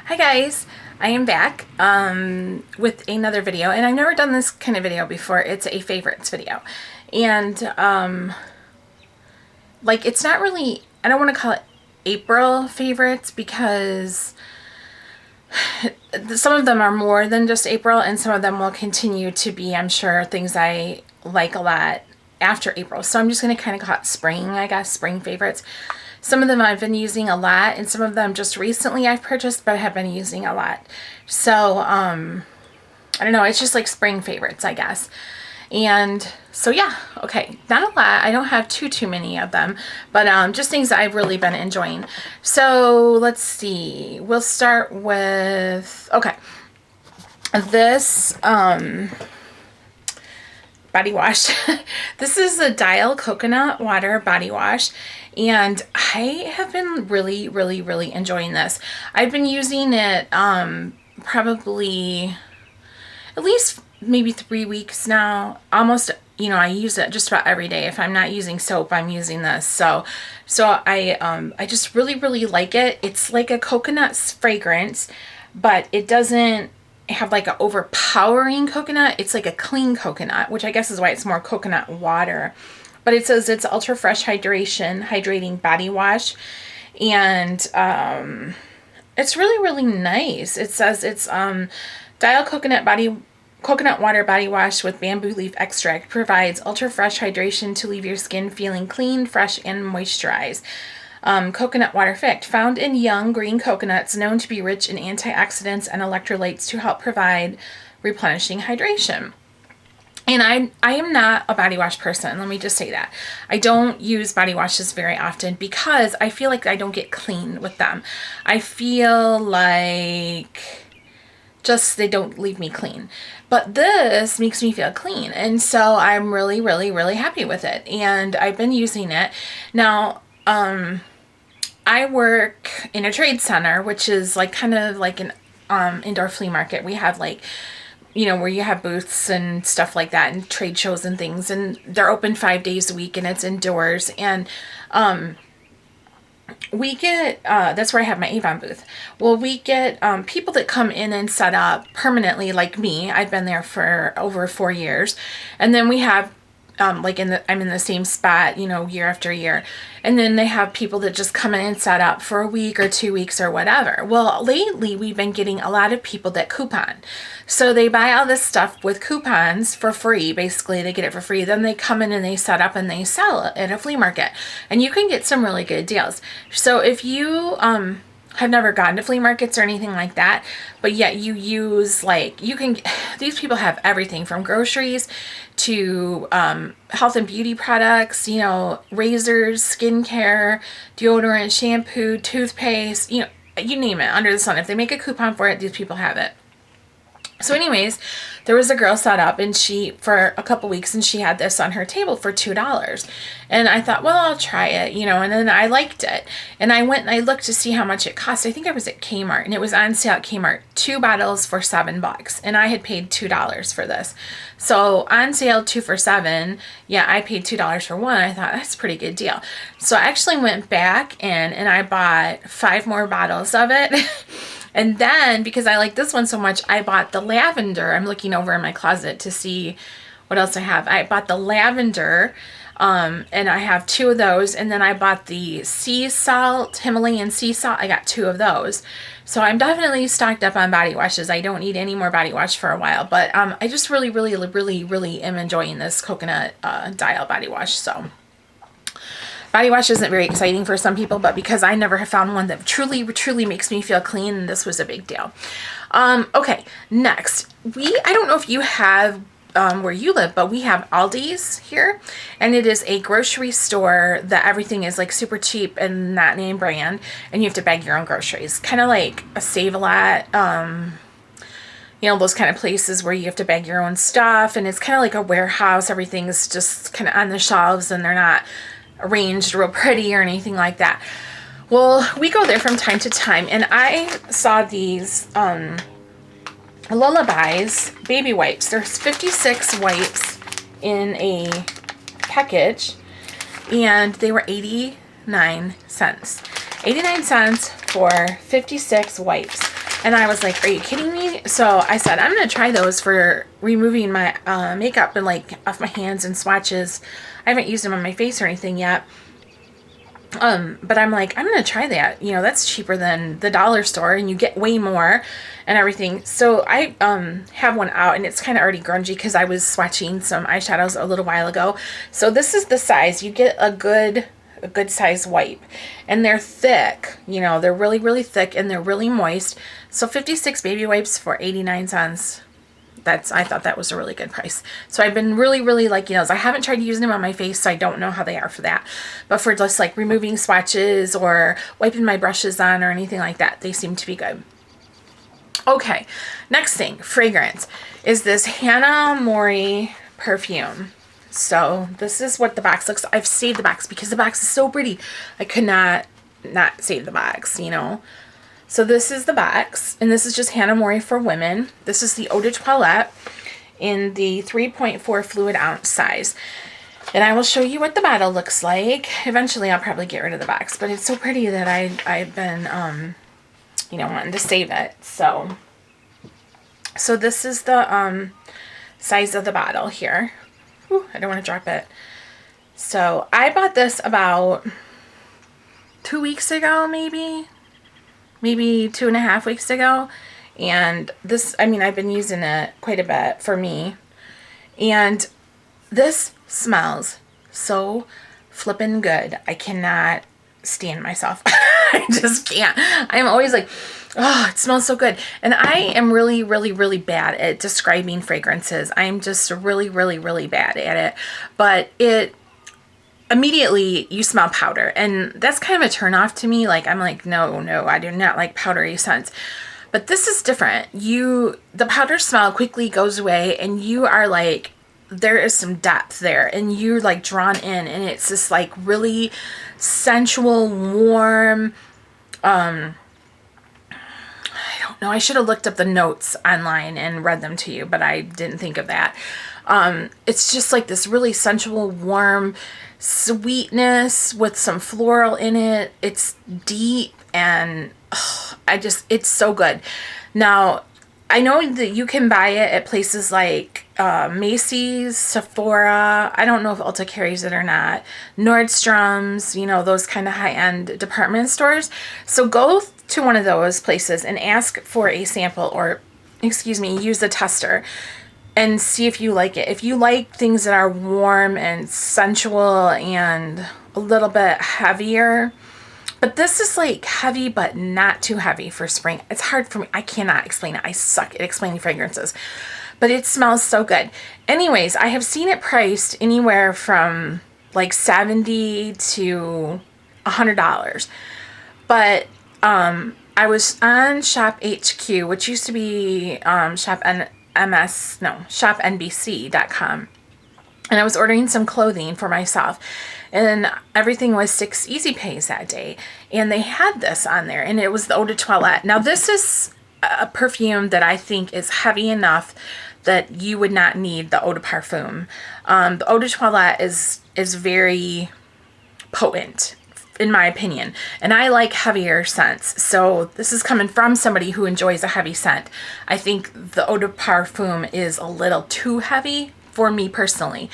Hi guys, I am back with another video, and I've never done this kind of video before. It's a favorites video, and like it's not really, I don't want to call it April favorites because some of them are more than just April, and some of them will continue to be, I'm sure, things I like a lot after April. So I'm just going to kind of call it spring, I guess, spring favorites. Some of them I've been using a lot, and some of them just recently I've purchased, but I have been using a lot. So, I don't know, it's just like spring favorites, I guess. And so, yeah, okay, not a lot. I don't have too many of them, but just things that I've really been enjoying. So, let's see. We'll start with, okay, this, body wash. This is a Dial Coconut Water Body Wash, and I have been really enjoying this. I've been using it probably at least maybe 3 weeks now. Almost, you know, I use it just about every day. If I'm not using soap, I'm using this. So I just really like it. It's like a coconut fragrance, but it doesn't have like an overpowering coconut. It's like a clean coconut, which I guess is why it's more coconut water. But it says it's ultra fresh hydrating body wash, and it's really nice. It says it's Dial Coconut Water Body Wash with bamboo leaf extract, provides ultra fresh hydration to leave your skin feeling clean, fresh, and moisturized. Coconut water effect, found in young green coconuts, known to be rich in antioxidants and electrolytes to help provide replenishing hydration. And I am not a body wash person. Let me just say that. I don't use body washes very often because I feel like I don't get clean with them. I feel like just they don't leave me clean. But this makes me feel clean. And so I'm really happy with it. And I've been using it. Now, I work in a trade center, which is like kind of like an indoor flea market. We have like, you know, where you have booths and stuff like that and trade shows and things, and they're open 5 days a week, and it's indoors. And we get that's where I have my Avon booth. Well, we get people that come in and set up permanently, like me. I've been there for over 4 years. And then we have like I'm in the same spot, you know, year after year. And then they have people that just come in and set up for a week or 2 weeks or whatever. Well, lately we've been getting a lot of people that coupon. So they buy all this stuff with coupons for free. Basically, they get it for free. Then they come in and they set up and they sell it at a flea market. And you can get some really good deals. So if you have never gone to flea markets or anything like that, but yet you use, like, you can, these people have everything from groceries to health and beauty products, you know, razors, skincare, deodorant, shampoo, toothpaste, you know, you name it under the sun. If they make a coupon for it, these people have it. So anyways, there was a girl set up, and she, for a couple weeks, and she had this on her table for $2. And I thought, well, I'll try it, you know, and then I liked it. And I went and I looked to see how much it cost. I think I was at Kmart, and it was on sale at Kmart, 2 bottles for $7. And I had paid $2 for this. So on sale, 2 for $7. Yeah, I paid $2 for one. I thought that's a pretty good deal. So I actually went back in and I bought 5 more bottles of it. And then, because I like this one so much, I bought the lavender. I'm looking over in my closet to see what else I have. I bought the lavender, and I have 2 of those. And then I bought the sea salt, Himalayan sea salt. I got 2 of those. So I'm definitely stocked up on body washes. I don't need any more body wash for a while. But I just really am enjoying this coconut Dial body wash. So body wash isn't very exciting for some people, but because I never have found one that truly makes me feel clean, this was a big deal. Okay, next. I don't know if you have where you live, but we have Aldi's here, and it is a grocery store that everything is like super cheap and not name brand, and you have to bag your own groceries. Kind of like a Save-A-Lot, you know, those kind of places where you have to bag your own stuff, and it's kind of like a warehouse. Everything's just kind of on the shelves, and they're not arranged real pretty or anything like that. Well, we go there from time to time, and I saw these Lullabies baby wipes. There's 56 wipes in a package, and they were 89 cents. 89 cents for 56 wipes. And I was like, are you kidding me? So I said, I'm going to try those for removing my makeup and like off my hands and swatches. I haven't used them on my face or anything yet. But I'm like, I'm going to try that. You know, that's cheaper than the dollar store and you get way more and everything. So I have one out and it's kind of already grungy because I was swatching some eyeshadows a little while ago. So this is the size. You get a good size wipe, and they're thick. You know, they're really, really thick and they're really moist. So 56 baby wipes for 89 cents. I thought that was a really good price. So I've been really, really liking those. I haven't tried using them on my face, so I don't know how they are for that. But for just like removing swatches or wiping my brushes on or anything like that, they seem to be good. Okay, next thing, fragrance, is this Hannah Mori perfume. So this is what the box looks like. I've saved the box because the box is so pretty. I could not save the box, you know. So this is the box, and this is just Hannah Mori for women. This is the Eau de Toilette in the 3.4 fluid ounce size. And I will show you what the bottle looks like. Eventually I'll probably get rid of the box, but it's so pretty that I've been, you know, wanting to save it. So this is the size of the bottle here. Whew, I don't want to drop it. So I bought this about 2 weeks ago, maybe 2.5 weeks ago. And this, I mean, I've been using it quite a bit for me. And this smells so flippin' good. I cannot stand myself. I just can't. I'm always like, oh, it smells so good. And I am really, really, really bad at describing fragrances. I'm just really, really, really bad at it. But it immediately, you smell powder. And that's kind of a turn off to me. Like, I'm like, no, I do not like powdery scents. But this is different. The powder smell quickly goes away and you are like, there is some depth there and you're like drawn in, and it's this like really sensual, warm, I don't know, I should have looked up the notes online and read them to you, but I didn't think of that. It's just like this really sensual, warm sweetness with some floral in it. It's deep and it's so good. Now, I know that you can buy it at places like Macy's, Sephora. I don't know if Ulta carries it or not. Nordstrom's, you know, those kind of high-end department stores. So go to one of those places and ask for a sample, or, use the tester and see if you like it. If you like things that are warm and sensual and a little bit heavier, but this is like heavy, but not too heavy for spring. It's hard for me. I cannot explain it. I suck at explaining fragrances, but it smells so good. Anyways, I have seen it priced anywhere from like $70 to $100. But I was on Shop HQ, which used to be shopnbc.com. And I was ordering some clothing for myself. And everything was 6 easy pays that day. And they had this on there. And it was the Eau de Toilette. Now, this is a perfume that I think is heavy enough that you would not need the Eau de Parfum. The Eau de Toilette is very potent, in my opinion. And I like heavier scents. So this is coming from somebody who enjoys a heavy scent. I think the Eau de Parfum is a little too heavy for me personally,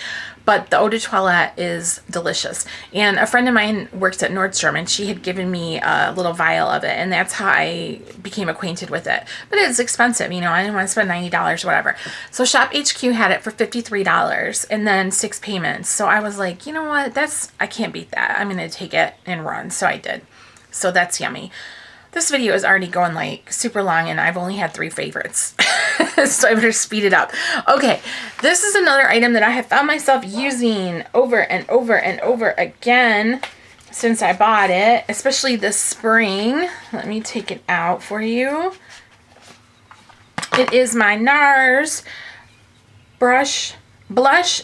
but the Eau de Toilette is delicious. And a friend of mine works at Nordstrom, and she had given me a little vial of it, and that's how I became acquainted with it. But it's expensive, you know, I didn't want to spend $90 or whatever. So Shop HQ had it for $53 and then 6 payments. So I was like, you know what, I can't beat that. I'm going to take it and run. So I did. So that's yummy. This video is already going like super long, and I've only had 3 favorites. So I better speed it up. Okay, this is another item that I have found myself using over and over and over again since I bought it, especially this spring. Let me take it out for you. It is my NARS Blush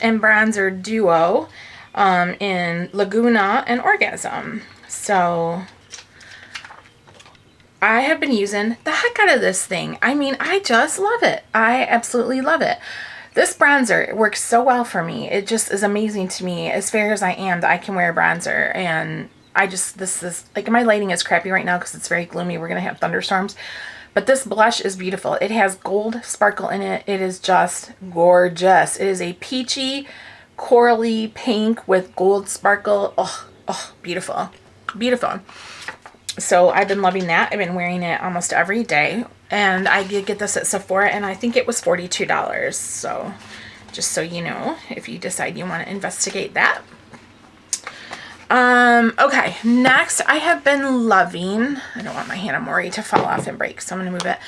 and Bronzer Duo in Laguna and Orgasm. So I have been using the heck out of this thing. I mean, I just love it. I absolutely love it. This bronzer works so well for me. It just is amazing to me, as fair as I am, that I can wear a bronzer. And this is, like, my lighting is crappy right now because it's very gloomy. We're going to have thunderstorms. But this blush is beautiful. It has gold sparkle in it. It is just gorgeous. It is a peachy, corally pink with gold sparkle. Oh, oh, beautiful. Beautiful. So I've been loving that. I've been wearing it almost every day. And I did get this at Sephora, and I think it was $42. So just so you know, if you decide you want to investigate that. Okay, next I have been loving, I don't want my Hannah Mori to fall off and break, so I'm going to move it.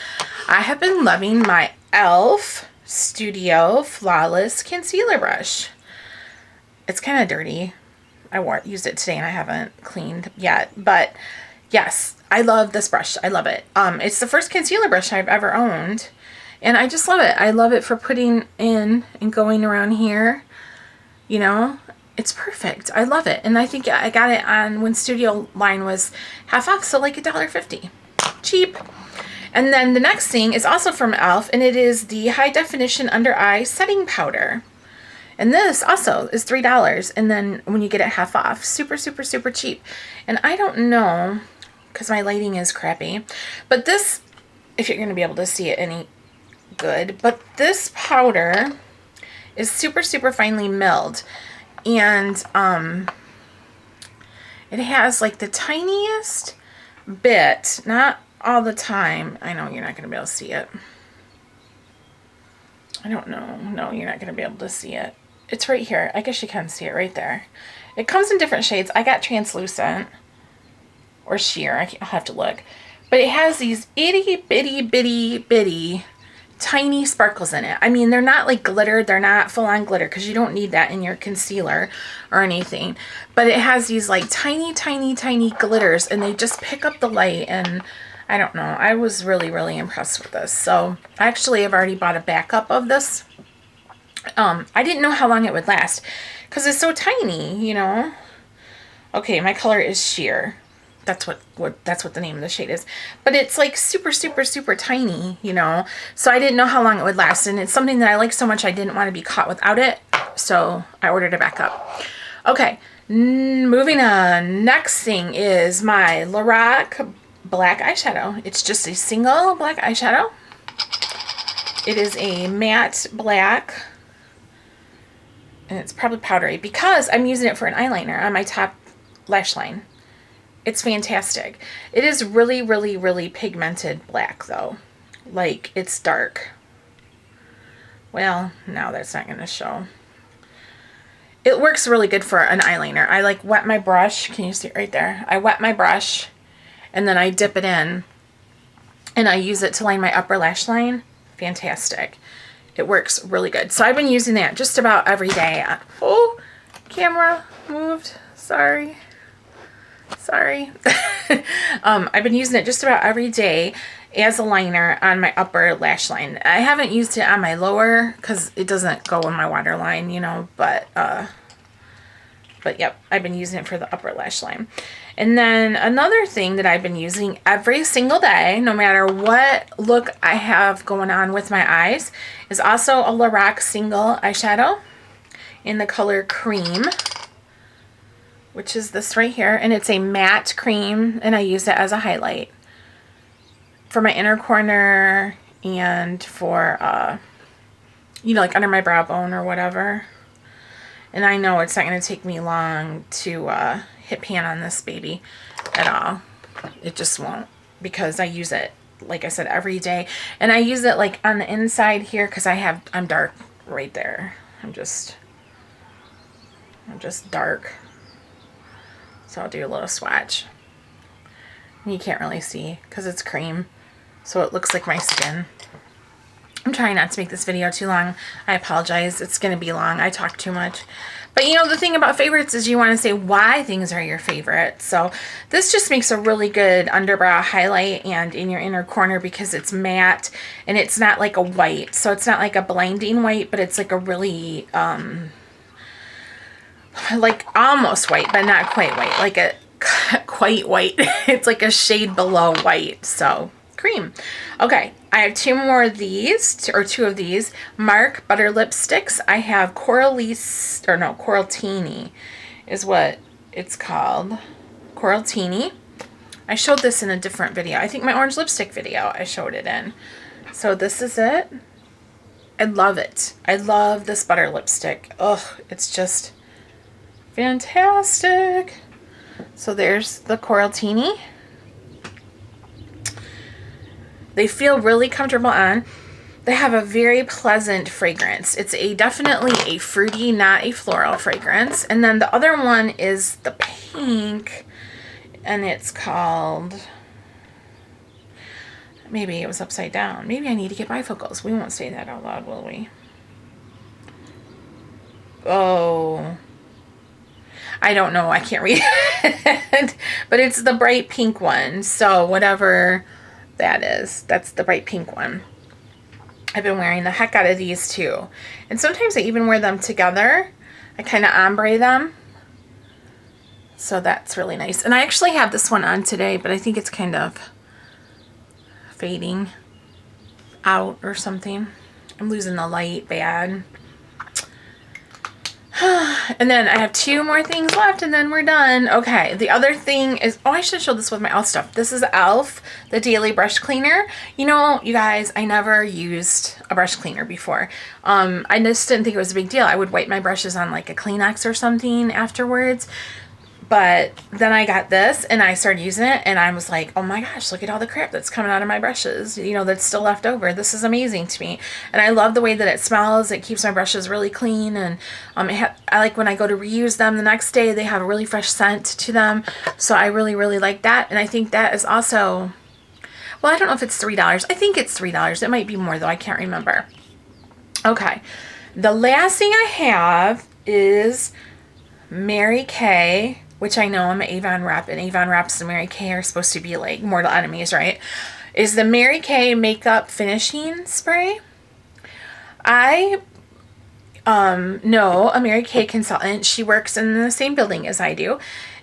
I have been loving my e.l.f. Studio Flawless Concealer Brush. It's kind of dirty. I used it today and I haven't cleaned yet, but yes, I love this brush. I love it. It's the first concealer brush I've ever owned, and I just love it. I love it for putting in and going around here, you know. It's perfect. I love it. And I think I got it on when Studio Line was half off, so like $1.50. Cheap. And then the next thing is also from e.l.f. and it is the High Definition Under Eye Setting Powder. And this also is $3. And then when you get it half off, super, super, super cheap. And I don't know, because my lighting is crappy, but this, if you're going to be able to see it any good, but this powder is super, super finely milled. And it has like the tiniest bit, not all the time. I know you're not going to be able to see it. I don't know. No, you're not going to be able to see it. It's right here. I guess you can see it right there. It comes in different shades. I got translucent or sheer. I'll have to look. But it has these itty bitty bitty bitty tiny sparkles in it. I mean, they're not like glitter. They're not full on glitter because you don't need that in your concealer or anything. But it has these like tiny, tiny, tiny glitters, and they just pick up the light. And I don't know. I was really, really impressed with this. So I actually have already bought a backup of this. I didn't know how long it would last because it's so tiny, you know. Okay, my color is sheer. That's what the name of the shade is. But it's like super, super, super tiny, you know. So I didn't know how long it would last. And it's something that I like so much I didn't want to be caught without it. So I ordered it back up. Okay, moving on. Next thing is my Lorac black eyeshadow. It's just a single black eyeshadow. It is a matte black. And it's probably powdery because I'm using it for an eyeliner on my top lash line. It's fantastic. It is really, really, really pigmented black, though. Like, it's dark. Well, no, that's not going to show. It works really good for an eyeliner. I, like, wet my brush. Can you see it right there? I wet my brush, and then I dip it in, and I use it to line my upper lash line. Fantastic. It works really good. So I've been using that just about every day. Oh, camera moved. Sorry. I've been using it just about every day as a liner on my upper lash line. I haven't used it on my lower because it doesn't go in my waterline, you know, but yep, I've been using it for the upper lash line. And then another thing that I've been using every single day, no matter what look I have going on with my eyes, is also a Lorac single eyeshadow in the color Cream, which is this right here, and it's a matte cream, and I use it as a highlight for my inner corner and for, you know, like under my brow bone or whatever. And I know it's not going to take me long to hit pan on this baby at all. It just won't, because I use it, like I said, every day. And I use it like on the inside here because I'm dark right there. I'm just dark. So I'll do a little swatch. You can't really see because it's cream, so it looks like my skin. I'm trying not to make this video too long. I apologize. It's going to be long. I talk too much. But you know, the thing about favorites is you want to say why things are your favorite. So this just makes a really good underbrow highlight and in your inner corner because it's matte and it's not like a white. So it's not like a blinding white, but it's like a really like almost white, but not quite white, like a quite white. It's like a shade below white. So Cream. Okay, I have two of these Marc Butter Lipsticks. I have Coralini is what it's called. Coralini. I showed this in a different video. I think my orange lipstick video I showed it in. So this is it. I love it. I love this butter lipstick. Ugh, it's just fantastic. So there's the Coral Teeny. They feel really comfortable on. They have a very pleasant fragrance. It's definitely a fruity, not a floral fragrance. And then the other one is the pink, and it's called, maybe it was upside down. Maybe I need to get bifocals. We won't say that out loud, will we? Oh, I don't know. I can't read it. But it's the bright pink one. So whatever that is, that's the bright pink one. I've been wearing the heck out of these too. And sometimes I even wear them together. I kind of ombre them. So that's really nice. And I actually have this one on today, but I think it's kind of fading out or something. I'm losing the light bad. And then I have 2 more things left and then we're done. Okay, the other thing is, oh, I should show this with my e.l.f. stuff. This is e.l.f. the Daily Brush Cleaner. You know, you guys, I never used a brush cleaner before. I just didn't think it was a big deal. I would wipe my brushes on like a Kleenex or something afterwards. But then I got this and I started using it and I was like, oh my gosh, look at all the crap that's coming out of my brushes, you know, that's still left over. This is amazing to me. And I love the way that it smells. It keeps my brushes really clean. And I like when I go to reuse them the next day, they have a really fresh scent to them. So I really, really like that. And I think that is also, well, I don't know if it's $3. I think it's $3. It might be more though. I can't remember. Okay. The last thing I have is Mary Kay, which I know I'm an Avon rep, and Avon reps and Mary Kay are supposed to be like mortal enemies, right? Is the Mary Kay Makeup Finishing Spray. I know a Mary Kay consultant. She works in the same building as I do.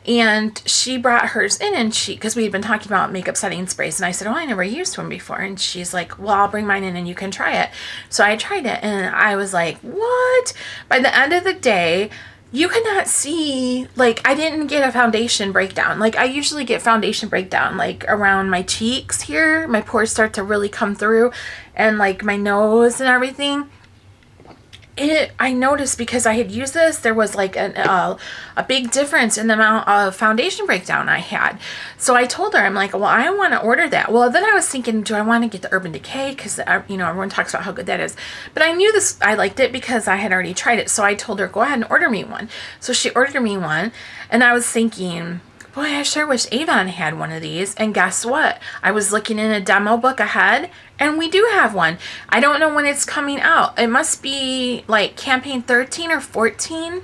And she brought hers in, and because we had been talking about makeup setting sprays, and I said, oh, I never used one before. And she's like, well, I'll bring mine in and you can try it. So I tried it and I was like, what? By the end of the day, you cannot see, like, I didn't get a foundation breakdown. Like, I usually get foundation breakdown, like, around my cheeks here. My pores start to really come through, and, like, my nose and everything. I noticed because I had used this, there was like a big difference in the amount of foundation breakdown I had. So I told her, I'm like, well, I want to order that. Well, then I was thinking, do I want to get the Urban Decay? Because, you know, everyone talks about how good that is. But I knew this, I liked it because I had already tried it. So I told her, go ahead and order me one. So she ordered me one. And I was thinking, boy, I sure wish Avon had one of these. And guess what? I was looking in a demo book ahead, and we do have one. I don't know when it's coming out. It must be like campaign 13 or 14.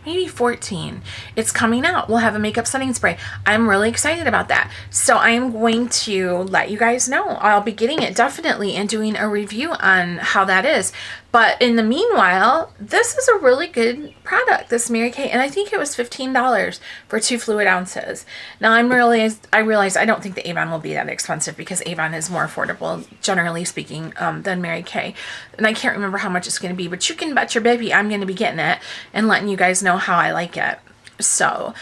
Maybe 14. It's coming out. We'll have a makeup setting spray. I'm really excited about that. So I'm going to let you guys know. I'll be getting it definitely and doing a review on how that is. But in the meanwhile, this is a really good product, this Mary Kay. And I think it was $15 for 2 fluid ounces. Now I realize I don't think the Avon will be that expensive because Avon is more affordable, generally speaking, than Mary Kay. And I can't remember how much it's going to be, but you can bet your baby I'm going to be getting it and letting you guys know how I like it. So,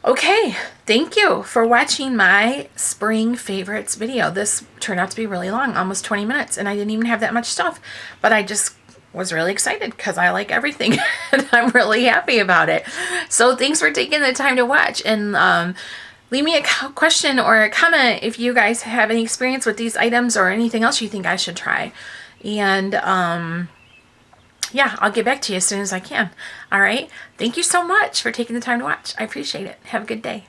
okay, thank you for watching my spring favorites video. This turned out to be really long, almost 20 minutes, and I didn't even have that much stuff, but I just was really excited because I like everything and I'm really happy about it. So thanks for taking the time to watch, and leave me a question or a comment if you guys have any experience with these items or anything else you think I should try. And yeah, I'll get back to you as soon as I can. All right. Thank you so much for taking the time to watch. I appreciate it. Have a good day.